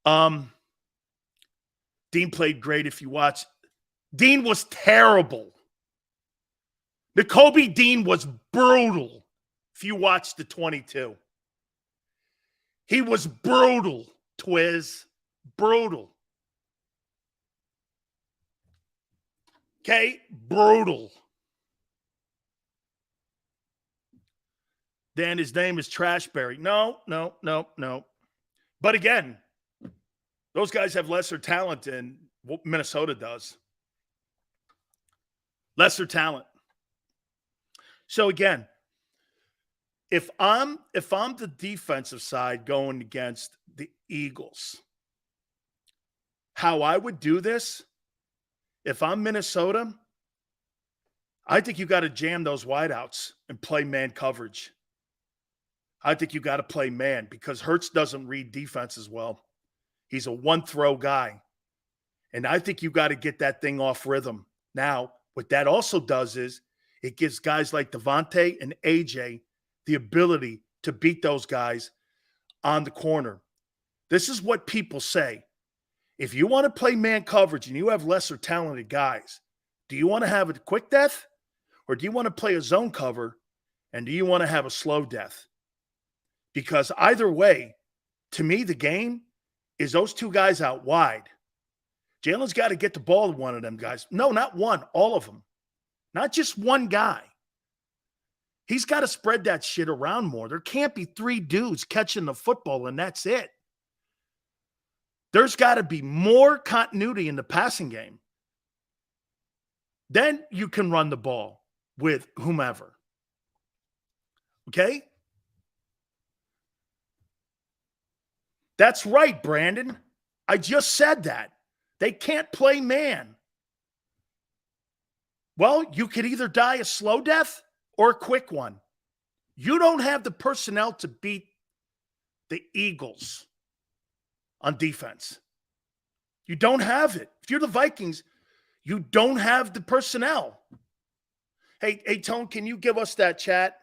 Dean played great if you watch. Dean was terrible. Nakobe Dean was brutal if you watch the 22. He was brutal, Twiz. Brutal. Okay? Brutal. Then his name is Trashberry. No. But again, those guys have lesser talent than what Minnesota does. Lesser talent. So again, if I'm the defensive side going against the Eagles, how I would do this, if I'm Minnesota, I think you got to jam those wideouts and play man coverage. I think you got to play man because Hurts doesn't read defense as well. He's a one-throw guy. And I think you got to get that thing off rhythm. Now, what that also does is it gives guys like Devontae and AJ the ability to beat those guys on the corner. This is what people say. If you want to play man coverage and you have lesser talented guys, do you want to have a quick death or do you want to play a zone cover and do you want to have a slow death? Because either way, to me, the game is those two guys out wide. Jalen's got to get the ball to one of them guys. No, not one, all of them. Not just one guy. He's got to spread that shit around more. There can't be three dudes catching the football and that's it. There's got to be more continuity in the passing game. Then you can run the ball with whomever. Okay? That's right, Brandon. I just said that. They can't play man. Well, you could either die a slow death or a quick one. You don't have the personnel to beat the Eagles on defense. You don't have it. If you're the Vikings, you don't have the personnel. Hey, Tone, can you give us that chat?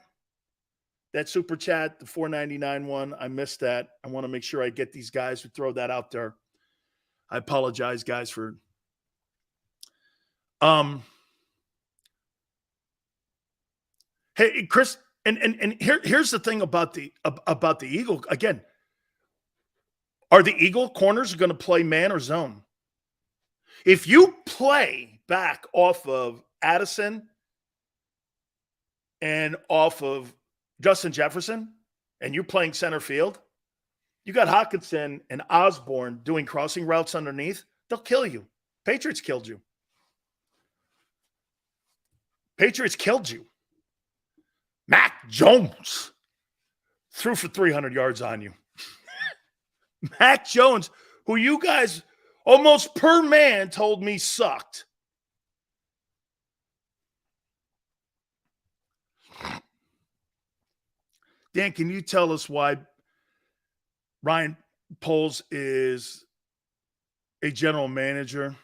That super chat, the $4.99 one. I missed that. I want to make sure I get these guys who throw that out there. I apologize, guys, for hey, Chris, and here's the thing about the Eagle. Again, are the Eagle corners going to play man or zone? If you play back off of Addison and off of Justin Jefferson, and you're playing center field, you got Hawkinson and Osborne doing crossing routes underneath, they'll kill you. Patriots killed you. Patriots killed you. Mac Jones threw for 300 yards on you. Mac Jones, who you guys almost per man told me sucked. Dan, can you tell us why Ryan Poles is a general manager?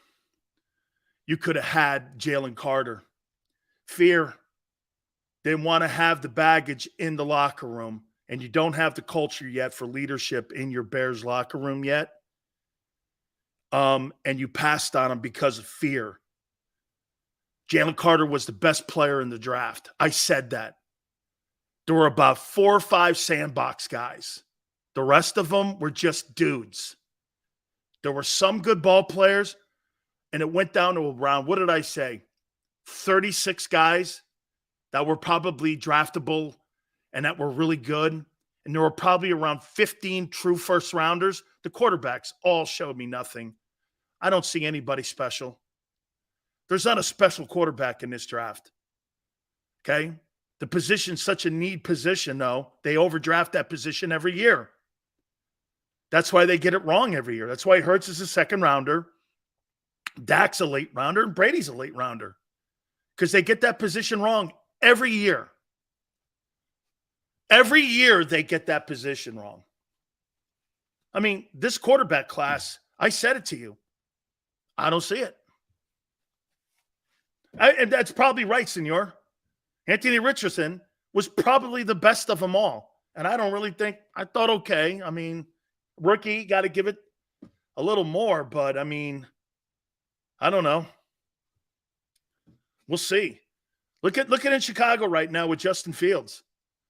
You could have had Jalen Carter. Fear. They want to have the baggage in the locker room, and you don't have the culture yet for leadership in your Bears locker room yet. And you passed on him because of fear. Jalen Carter was the best player in the draft. I said that. There were about 4 or 5 sandbox guys. The rest of them were just dudes. There were some good ball players, and it went down to around, what did I say, 36 guys that were probably draftable and that were really good. And there were probably around 15 true first-rounders. The quarterbacks all showed me nothing. I don't see anybody special. There's not a special quarterback in this draft. Okay? The position's such a need position, though. They overdraft that position every year. That's why they get it wrong every year. That's why Hurts is a second rounder. Dak's a late rounder, and Brady's a late rounder. Because they get that position wrong every year. Every year they get that position wrong. I mean, this quarterback class, I said it to you. I don't see it. And that's probably right, senor. Anthony Richardson was probably the best of them all. And I don't really think, I thought, okay. I mean, rookie, got to give it a little more. But, I mean, I don't know. We'll see. Look at in Chicago right now with Justin Fields.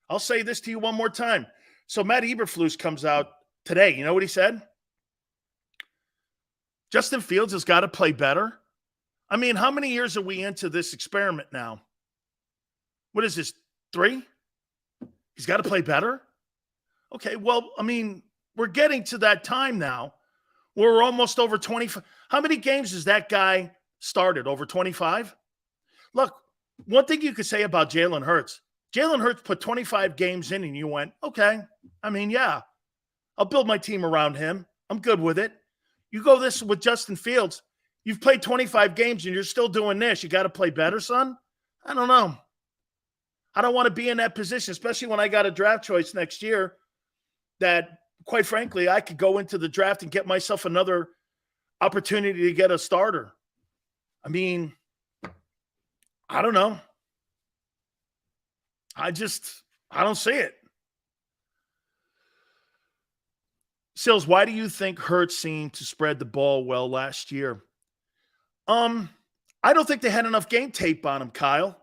I'll say this to you one more time. So Matt Eberflus comes out today. You know what he said? Justin Fields has got to play better. I mean, how many years are we into this experiment now? What is this, 3? He's got to play better? Okay, well, I mean, we're getting to that time now where we're almost over 25. How many games has that guy started? Over 25? Look, one thing you could say about Jalen Hurts put 25 games in and you went, okay, I mean, yeah, I'll build my team around him. I'm good with it. You go this with Justin Fields. You've played 25 games and you're still doing this. You got to play better, son? I don't know. I don't want to be in that position, especially when I got a draft choice next year that, quite frankly, I could go into the draft and get myself another opportunity to get a starter. I mean, I don't know. I don't see it. Sills, why do you think Hurts seemed to spread the ball well last year? I don't think they had enough game tape on him, Kyle.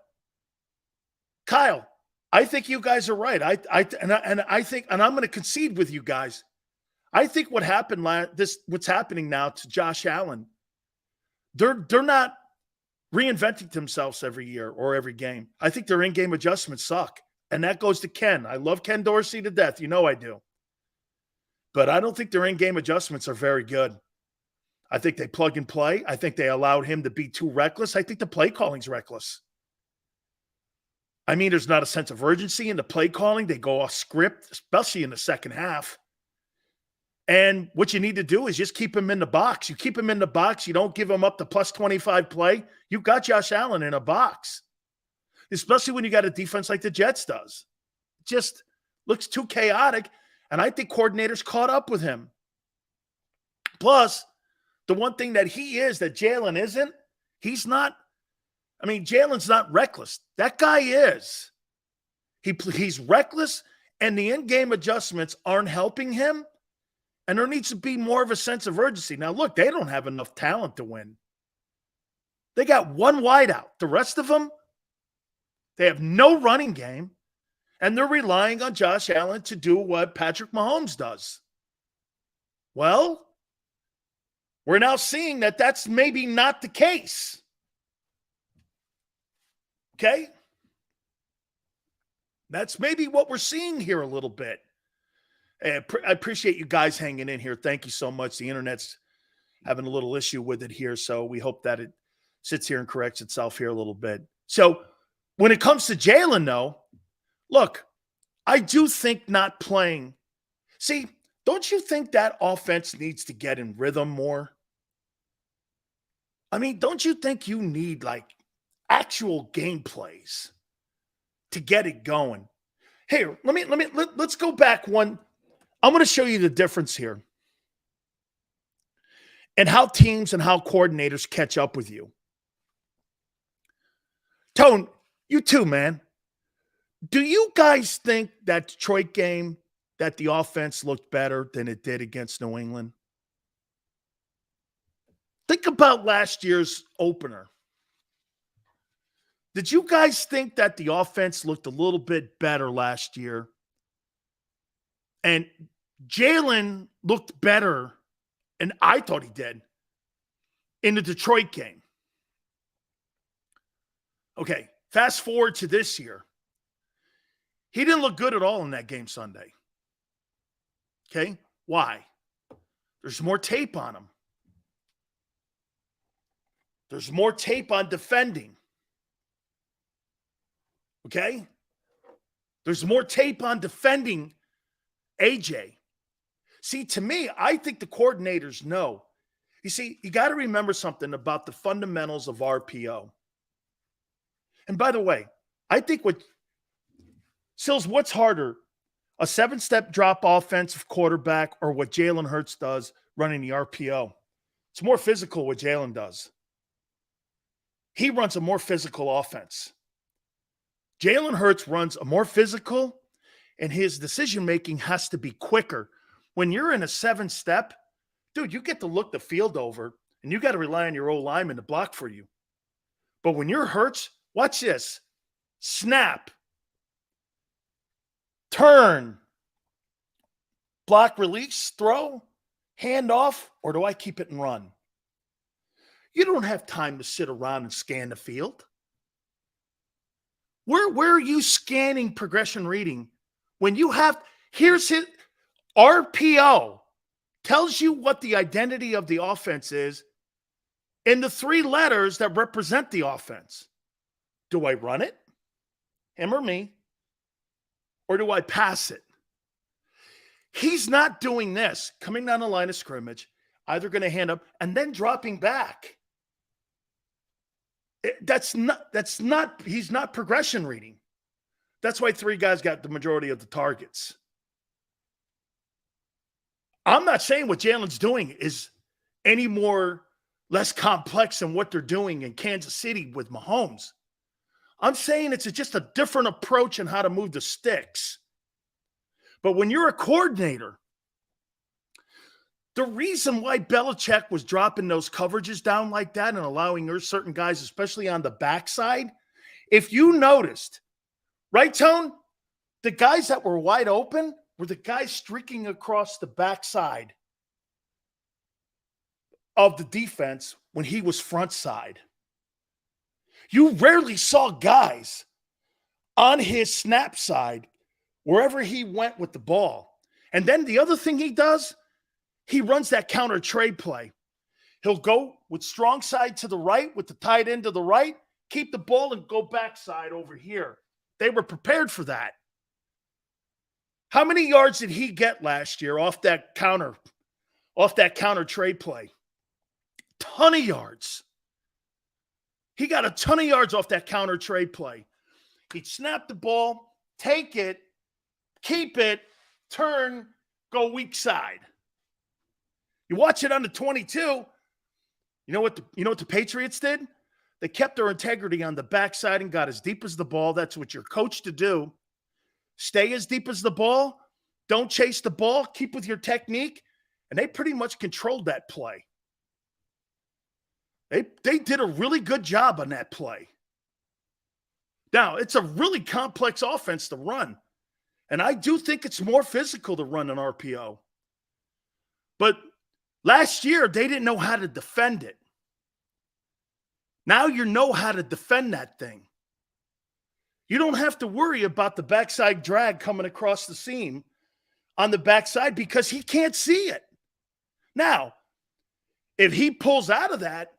I think you guys are right. I think, and I'm going to concede with you guys. I think what happened what's happening now to Josh Allen, they're not reinventing themselves every year or every game. I think their in-game adjustments suck. And that goes to Ken. I love Ken Dorsey to death. You know I do. But I don't think their in-game adjustments are very good. I think they plug and play. I think they allowed him to be too reckless. I think the play calling's reckless. I mean, there's not a sense of urgency in the play calling. They go off script, especially in the second half. And what you need to do is just keep him in the box. You keep him in the box. You don't give him up to plus 25 play. You've got Josh Allen in a box, especially when you got a defense like the Jets does. It just looks too chaotic, and I think coordinators caught up with him. Plus, the one thing that he is that Jalen isn't, Jalen's not reckless. That guy is. He's reckless, and the in-game adjustments aren't helping him. And there needs to be more of a sense of urgency. Now, look, they don't have enough talent to win. They got one wideout. The rest of them, they have no running game, and they're relying on Josh Allen to do what Patrick Mahomes does. Well, We're now seeing that that's maybe not the case. Okay? That's maybe what we're seeing here a little bit. I appreciate you guys hanging in here. Thank you so much. The internet's having a little issue with it here, so we hope that it sits here and corrects itself here a little bit. So when it comes to Jalen, though, look, I do think not playing. See, don't you think that offense needs to get in rhythm more? I mean, don't you think you need like actual game plays to get it going? Here, let's go back one. I'm going to show you the difference here and how teams and how coordinators catch up with you. Tone, you too, man. Do you guys think that Detroit game, that the offense looked better than it did against New England? Think about last year's opener. Did you guys think that the offense looked a little bit better last year? And Jalen looked better, and I thought he did, in the Detroit game. Okay, fast forward to this year. He didn't look good at all in that game Sunday. Okay, why? There's more tape on him. There's more tape on defending. Okay? There's more tape on defending AJ. See, to me, I think the coordinators know. You see, you got to remember something about the fundamentals of RPO. And by the way, I think what's harder, a 7-step drop offensive quarterback or what Jalen Hurts does running the RPO? It's more physical what Jalen does. He runs a more physical offense. Jalen Hurts runs a more physical, and his decision-making has to be quicker. When you're in a 7-step, dude, you get to look the field over, and you got to rely on your O-lineman to block for you. But when you're Hurts, watch this. Snap. Turn. Block, release, throw, hand off, or do I keep it and run? You don't have time to sit around and scan the field. Where are you scanning progression reading? When you have, here's it, RPO tells you what the identity of the offense is in the 3 letters that represent the offense. Do I run it, him or me, or do I pass it? He's not doing this, coming down the line of scrimmage, either going to hand up and then dropping back. He's not progression reading. That's why 3 guys got the majority of the targets. I'm not saying what Jalen's doing is any more less complex than what they're doing in Kansas City with Mahomes. I'm saying it's just a different approach in how to move the sticks. But when you're a coordinator, the reason why Belichick was dropping those coverages down like that and allowing certain guys, especially on the backside, if you noticed, right, Tone? The guys that were wide open were the guys streaking across the backside of the defense when he was front side. You rarely saw guys on his snap side wherever he went with the ball. And then the other thing he does, he runs that counter trade play. He'll go with strong side to the right, with the tight end to the right, keep the ball and go backside over here. They were prepared for that. How many yards did he get last year off that counter trade play? Ton of yards. He got a ton of yards off that counter trade play. He'd snap the ball, take it, keep it, turn, go weak side. You watch it on the 22. You know what the Patriots did? They kept their integrity on the backside and got as deep as the ball. That's what you're coached to do. Stay as deep as the ball. Don't chase the ball. Keep with your technique. And they pretty much controlled that play. They did a really good job on that play. Now, it's a really complex offense to run. And I do think it's more physical to run an RPO. But Last year, they didn't know how to defend it. Now you know how to defend that thing. You don't have to worry about the backside drag coming across the seam on the backside because he can't see it. Now, if he pulls out of that,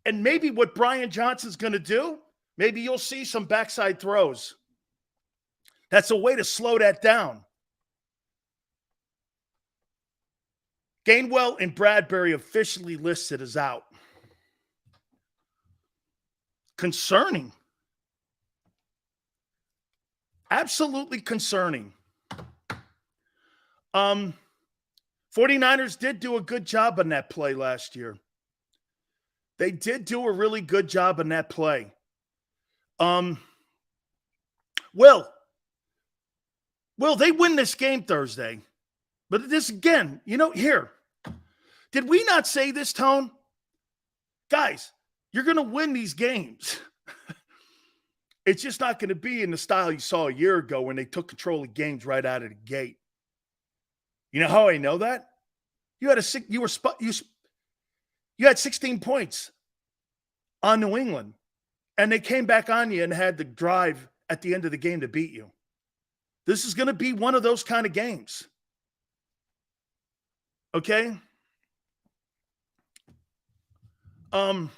and maybe what Brian Johnson's going to do, maybe you'll see some backside throws. That's a way to slow that down. Gainwell and Bradbury officially listed as out. Concerning. Absolutely concerning. 49ers did do a good job on that play last year. They did do a really good job on that play. Will they win this game Thursday? But this again, here. Did we not say this, Tone? Guys, you're going to win these games. It's just not going to be in the style you saw a year ago when they took control of games right out of the gate. You know how I know that? You had 16 points on New England, and they came back on you and had the drive at the end of the game to beat you. This is going to be one of those kind of games. Okay? All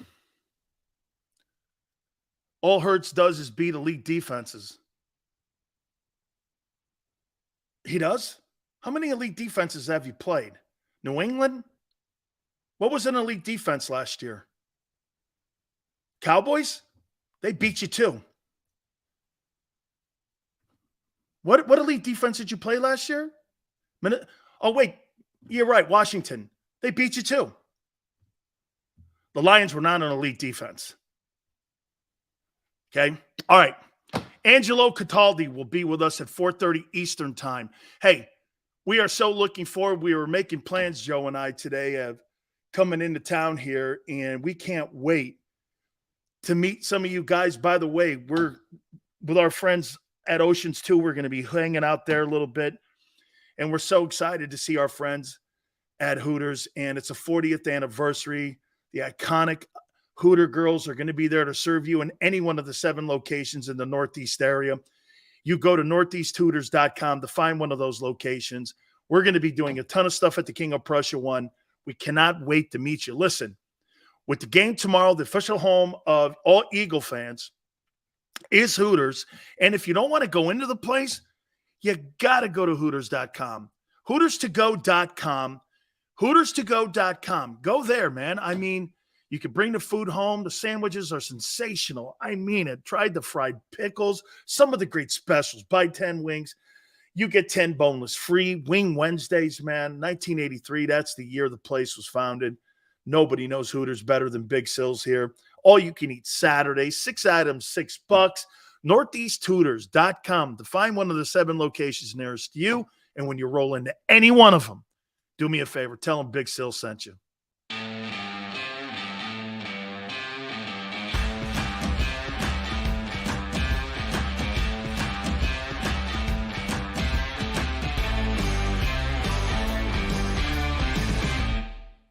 Hurts does is beat elite defenses. He does? How many elite defenses have you played? New England? What was an elite defense last year? Cowboys? They beat you too. What elite defense did you play last year? Oh, wait. You're right. Washington. They beat you too. The Lions were not an elite defense. Okay? All right. Angelo Cataldi will be with us at 4:30 Eastern time. Hey, we are so looking forward. We were making plans, Joe and I, today of coming into town here, and we can't wait to meet some of you guys. By the way, we're with our friends at Oceans 2. We're going to be hanging out there a little bit, and we're so excited to see our friends at Hooters, and it's a 40th anniversary. The iconic Hooter girls are going to be there to serve you in any one of the 7 locations in the Northeast area. You go to northeasthooters.com to find one of those locations. We're going to be doing a ton of stuff at the King of Prussia one. We cannot wait to meet you. Listen, with the game tomorrow, the official home of all Eagle fans is Hooters. And if you don't want to go into the place, you got to go to Hooters.com. HootersToGo.com. HootersToGo.com. Go there, man. I mean, you can bring the food home. The sandwiches are sensational. I mean it. Tried the fried pickles, some of the great specials. Buy 10 wings. You get 10 boneless free. Wing Wednesdays, man. 1983, that's the year the place was founded. Nobody knows Hooters better than Big Sills here. All you can eat Saturday, 6 items, $6. NortheastHooters.com to find one of the 7 locations nearest you. And when you roll into any one of them, do me a favor. Tell them Big Sills sent you.